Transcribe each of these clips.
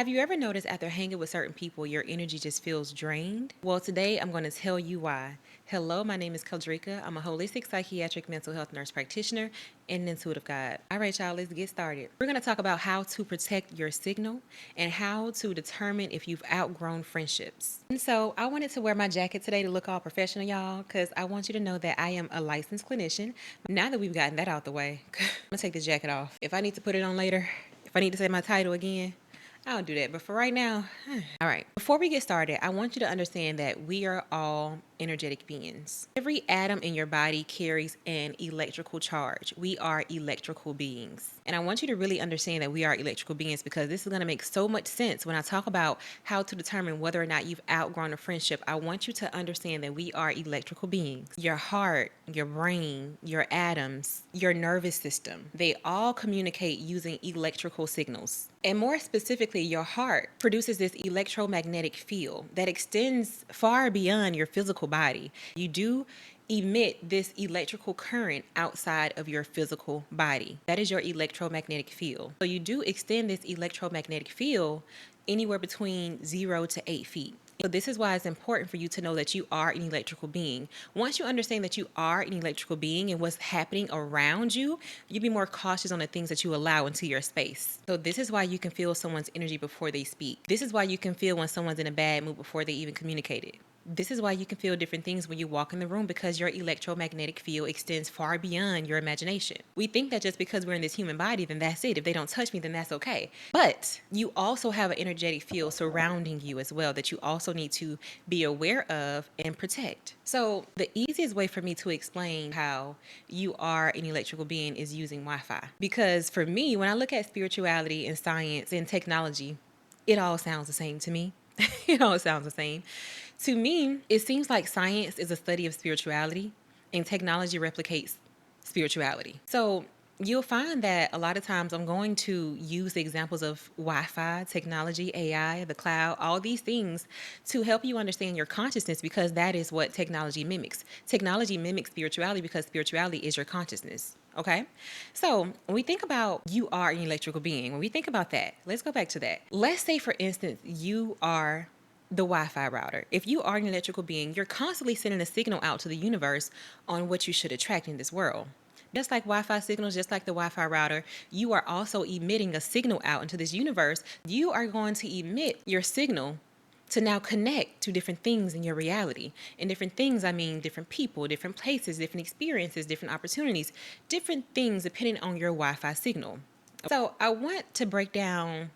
Have you ever noticed after hanging with certain people, your energy just feels drained? Well, today I'm going to tell you why. Hello, my name is Keldrika. I'm a holistic psychiatric mental health nurse practitioner and an intuitive guide. All right, y'all, let's get started. We're going to talk about how to protect your signal and how to determine if you've outgrown friendships. And so I wanted to wear my jacket today to look all professional, y'all, because I want you to know that I am a licensed clinician. Now that we've gotten that out the way, I'm going to take this jacket off. If I need to put it on later, if I need to say my title again, I'll do that. But for right now, all right. Before we get started, I want you to understand that we are all energetic beings. Every atom in your body carries an electrical charge. We are electrical beings. And I want you to really understand that we are electrical beings because this is going to make so much sense when I talk about how to determine whether or not you've outgrown a friendship. I want you to understand that we are electrical beings. Your heart, your brain, your atoms, your nervous system, they all communicate using electrical signals. And more specifically, your heart produces this electromagnetic field that extends far beyond your physical body. You do emit this electrical current outside of your physical body. That is your electromagnetic field. So you do extend this electromagnetic field anywhere between 0 to 8 feet. So this is why it's important for you to know that you are an electrical being. Once you understand that you are an electrical being and what's happening around you, you'll be more cautious on the things that you allow into your space. So this is why you can feel someone's energy before they speak. This is why you can feel when someone's in a bad mood before they even communicate it. This is why you can feel different things when you walk in the room because your electromagnetic field extends far beyond your imagination. We think that just because we're in this human body, then that's it. If they don't touch me, then that's okay. But you also have an energetic field surrounding you as well that you also need to be aware of and protect. So the easiest way for me to explain how you are an electrical being is using Wi-Fi. Because for me, when I look at spirituality and science and technology, it all sounds the same to me. It all sounds the same. To me, it seems like science is a study of spirituality and technology replicates spirituality. So you'll find that a lot of times I'm going to use the examples of Wi-Fi, technology, AI, the cloud, all these things to help you understand your consciousness because that is what technology mimics. Technology mimics spirituality because spirituality is your consciousness. Okay. So when we think about you are an electrical being, when we think about that, let's go back to that. Let's say, for instance, you are the Wi-Fi router. If you are an electrical being, you're constantly sending a signal out to the universe on what you should attract in this world. Just like Wi-Fi signals, just like the Wi-Fi router, you are also emitting a signal out into this universe. You are going to emit your signal to now connect to different things in your reality. And different things, I mean different people, different places, different experiences, different opportunities, different things depending on your Wi-Fi signal. So I want to break down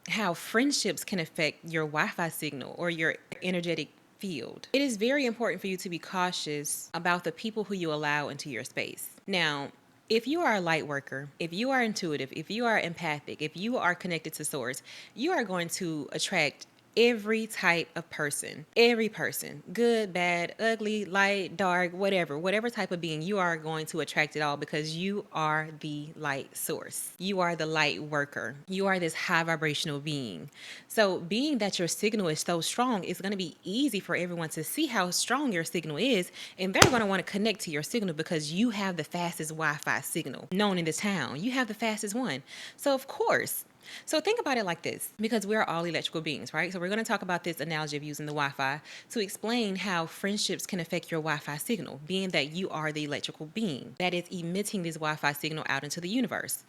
how friendships can affect your Wi-Fi signal or your energetic field. It is very important for you to be cautious about the people who you allow into your space. Now, if you are a light worker, if you are intuitive, if you are empathic, if you are connected to source, you are going to attract every type of person, every person, good, bad, ugly, light, dark, whatever type of being, you are going to attract it all because you are the light source. You are the light worker. You are this high vibrational being. So being that your signal is so strong, it's going to be easy for everyone to see how strong your signal is. And they're going to want to connect to your signal because you have the fastest Wi-Fi signal known in this town. You have the fastest one. So of course, so think about it like this, because we're all electrical beings, right? So we're going to talk about this analogy of using the Wi-Fi to explain how friendships can affect your Wi-Fi signal, being that you are the electrical being that is emitting this Wi-Fi signal out into the universe.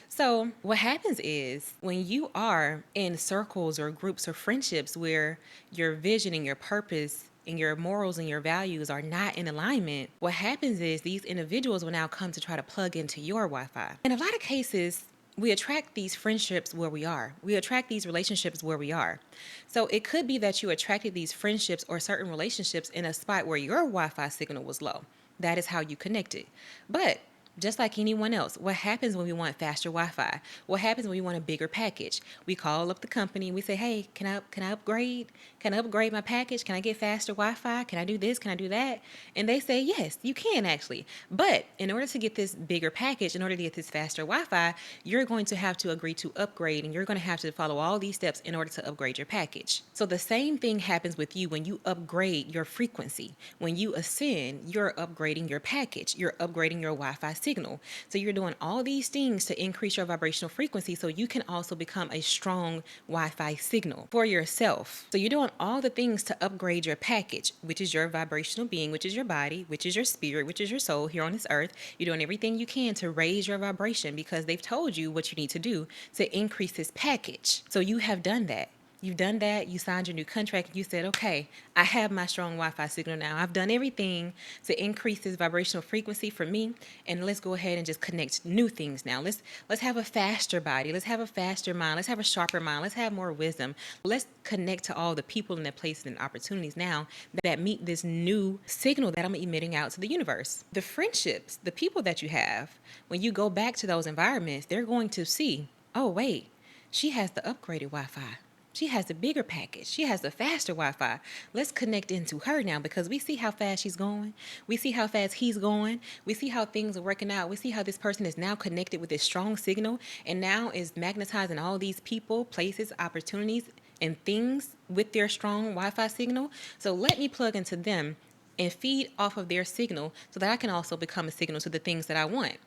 So what happens is when you are in circles or groups or friendships where your vision and your purpose and your morals and your values are not in alignment, what happens is these individuals will now come to try to plug into your Wi-Fi. In a lot of cases, we attract these friendships where we are. We attract these relationships where we are. So it could be that you attracted these friendships or certain relationships in a spot where your Wi-Fi signal was low. That is how you connected. But just like anyone else, what happens when we want faster Wi-Fi? What happens when we want a bigger package? We call up the company and we say, hey, can I upgrade? Can I upgrade my package? Can I get faster Wi-Fi? Can I do this? Can I do that? And they say, yes, you can actually. But in order to get this bigger package, in order to get this faster Wi-Fi, you're going to have to agree to upgrade and you're going to have to follow all these steps in order to upgrade your package. So the same thing happens with you when you upgrade your frequency. When you ascend, you're upgrading your package. You're upgrading your Wi-Fi signal. signal. So you're doing all these things to increase your vibrational frequency so you can also become a strong Wi-Fi signal for yourself. So you're doing all the things to upgrade your package, which is your vibrational being, which is your body, which is your spirit, which is your soul here on this earth. You're doing everything you can to raise your vibration because they've told you what you need to do to increase this package. So you have done that. You've done that. You signed your new contract. And you said, okay, I have my strong Wi-Fi signal now. I've done everything to increase this vibrational frequency for me. And let's go ahead and just connect new things now. Let's have a faster body. Let's have a faster mind. Let's have a sharper mind. Let's have more wisdom. Let's connect to all the people and the places and opportunities now that meet this new signal that I'm emitting out to the universe. The friendships, the people that you have, when you go back to those environments, they're going to see, oh, wait, she has the upgraded Wi-Fi. She has the bigger package. She has the faster Wi-Fi. Let's connect into her now because we see how fast she's going. We see how fast he's going. We see how things are working out. We see how this person is now connected with this strong signal and now is magnetizing all these people, places, opportunities, and things with their strong Wi-Fi signal. So let me plug into them and feed off of their signal so that I can also become a signal to the things that I want.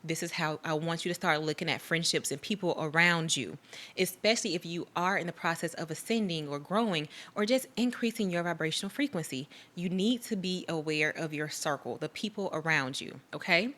This is how I want you to start looking at friendships and people around you, especially if you are in the process of ascending or growing or just increasing your vibrational frequency. You need to be aware of your circle, the people around you, okay?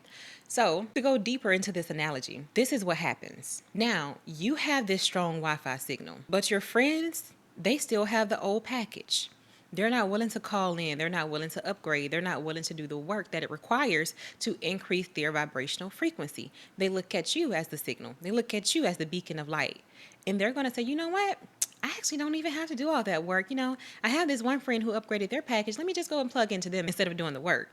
So to go deeper into this analogy, this is what happens. Now, you have this strong Wi-Fi signal, but your friends, they still have the old package. They're not willing to call in. They're not willing to upgrade. They're not willing to do the work that it requires to increase their vibrational frequency. They look at you as the signal. They look at you as the beacon of light. And they're going to say, you know what? I actually don't even have to do all that work. I have this one friend who upgraded their package. Let me just go and plug into them instead of doing the work.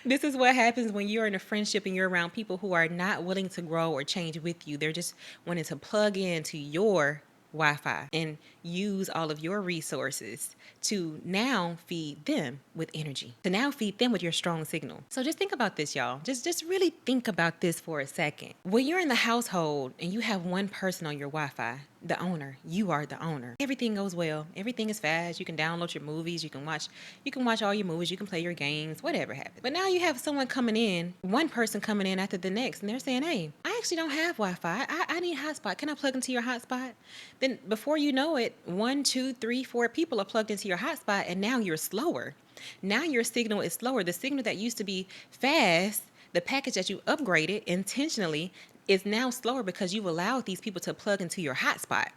This is what happens when you're in a friendship and you're around people who are not willing to grow or change with you. They're just wanting to plug into your Wi-Fi and use all of your resources to now feed them with energy, to now feed them with your strong signal. So just think about this, y'all. Just really think about this for a second. When you're in the household and you have one person on your Wi-Fi, the owner, you are the owner. Everything goes well. Everything is fast. You can download your movies. You can watch all your movies. You can play your games, whatever happens. But now you have someone coming in, one person coming in after the next, and they're saying, hey, I actually don't have Wi-Fi. I need hotspot. Can I plug into your hotspot? Then before you know it, 1, 2, 3, 4 people are plugged into your hotspot, and now you're slower. Now your signal is slower. The signal that used to be fast, the package that you upgraded intentionally, is now slower because you've allowed these people to plug into your hotspot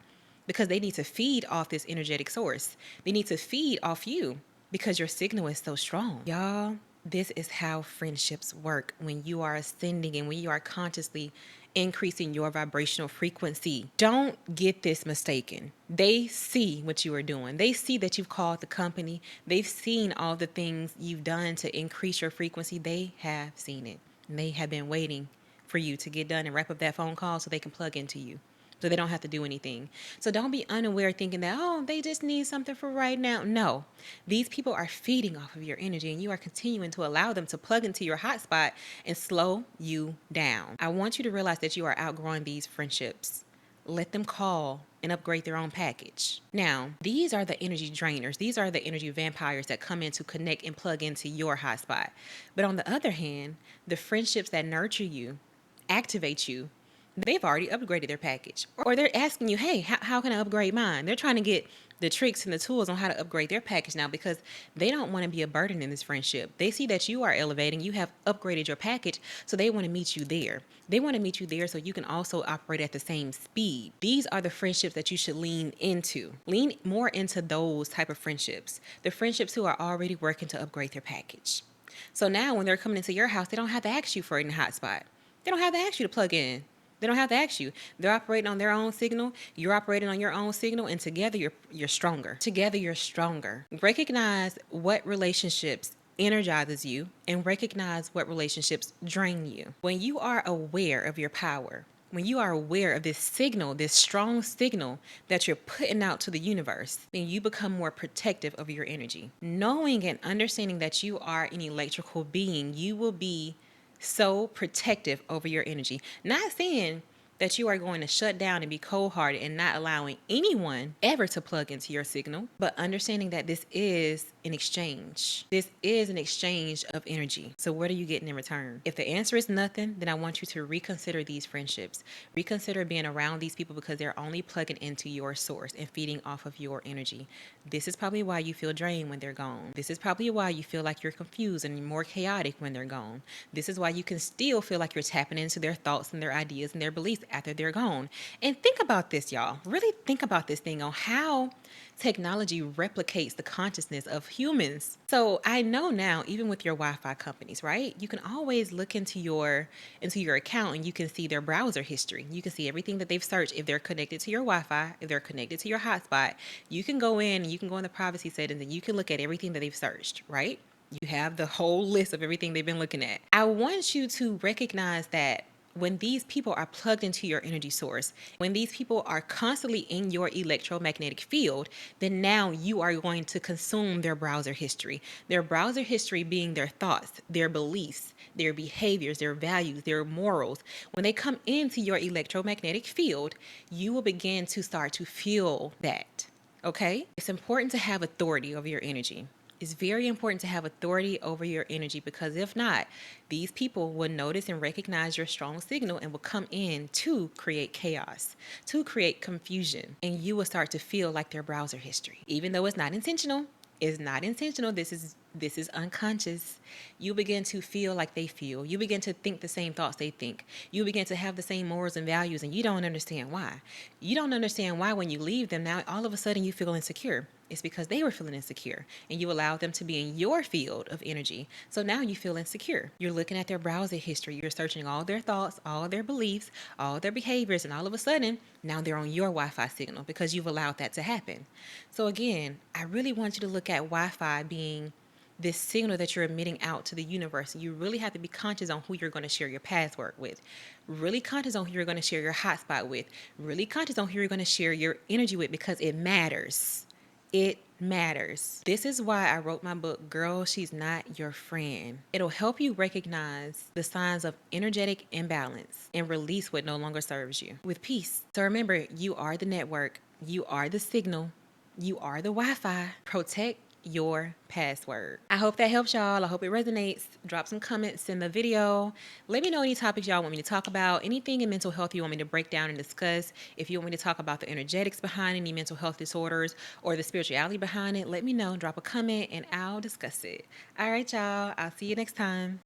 because they need to feed off this energetic source. They need to feed off you because your signal is so strong. Y'all, this is how friendships work when you are ascending and when you are consciously increasing your vibrational frequency. Don't get this mistaken. They see what you are doing. They see that you've called the company. They've seen all the things you've done to increase your frequency. They have seen it. And they have been waiting for you to get done and wrap up that phone call so they can plug into you, so they don't have to do anything. So don't be unaware thinking that, oh, they just need something for right now. No, these people are feeding off of your energy and you are continuing to allow them to plug into your hotspot and slow you down. I want you to realize that you are outgrowing these friendships. Let them call and upgrade their own package. Now, these are the energy drainers. These are the energy vampires that come in to connect and plug into your hotspot. But on the other hand, the friendships that nurture you, activate you, they've already upgraded their package. Or they're asking you, hey, how can I upgrade mine? They're trying to get the tricks and the tools on how to upgrade their package now because they don't want to be a burden in this friendship. They see that you are elevating, you have upgraded your package, so they want to meet you there. They want to meet you there so you can also operate at the same speed. These are the friendships that you should lean into. Lean more into those type of friendships. The friendships who are already working to upgrade their package. So now when they're coming into your house, they don't have to ask you for it in the hotspot. They don't have to ask you to plug in. They don't have to ask you. They're operating on their own signal. You're operating on your own signal. And together, you're stronger. Together, you're stronger. Recognize what relationships energizes you and recognize what relationships drain you. When you are aware of your power, when you are aware of this signal, this strong signal that you're putting out to the universe, then you become more protective of your energy. Knowing and understanding that you are an electrical being, you will be so protective over your energy. Not saying that you are going to shut down and be cold hearted and not allowing anyone ever to plug into your signal, but understanding that this is an exchange. This is an exchange of energy. So what are you getting in return? If the answer is nothing, then I want you to reconsider these friendships. Reconsider being around these people because they're only plugging into your source and feeding off of your energy. This is probably why you feel drained when they're gone. This is probably why you feel like you're confused and more chaotic when they're gone. This is why you can still feel like you're tapping into their thoughts and their ideas and their beliefs after they're gone. And think about this, y'all. Really think about this thing on how technology replicates the consciousness of humans. So I know now, even with your Wi-Fi companies, right? You can always look into your account and you can see their browser history. You can see everything that they've searched. If they're connected to your Wi-Fi, if they're connected to your hotspot, you can go in and you can go in the privacy settings and you can look at everything that they've searched, right? You have the whole list of everything they've been looking at. I want you to recognize that when these people are plugged into your energy source, when these people are constantly in your electromagnetic field, then now you are going to consume their browser history. Their browser history being their thoughts, their beliefs, their behaviors, their values, their morals. When they come into your electromagnetic field, you will begin to start to feel that. Okay? It's important to have authority over your energy. It's very important to have authority over your energy because if not, these people will notice and recognize your strong signal and will come in to create chaos, to create confusion, and you will start to feel like their browser history. Even though it's not intentional, it's not intentional. This is unconscious. You begin to feel like they feel. You begin to think the same thoughts they think. You begin to have the same morals and values, and you don't understand why. You don't understand why when you leave them, now all of a sudden you feel insecure. It's because they were feeling insecure and you allowed them to be in your field of energy. So now you feel insecure. You're looking at their browser history. You're searching all their thoughts, all their beliefs, all their behaviors, and all of a sudden, now they're on your Wi-Fi signal because you've allowed that to happen. So again, I really want you to look at Wi-Fi being this signal that you're emitting out to the universe. You really have to be conscious on who you're going to share your password with, really conscious on who you're going to share your hotspot with, really conscious on who you're going to share your energy with because it matters. It matters. This is why I wrote my book, Girl, She's Not Your Friend. It'll help you recognize the signs of energetic imbalance and release what no longer serves you with peace. So remember, you are the network, you are the signal, you are the Wi-Fi. Protect your password. I hope that helps y'all. I hope it resonates. Drop some comments in the video. Let me know any topics y'all want me to talk about, anything in mental health you want me to break down and discuss. If you want me to talk about the energetics behind any mental health disorders or the spirituality behind it, let me know. Drop a comment and I'll discuss it. All right, y'all. I'll see you next time.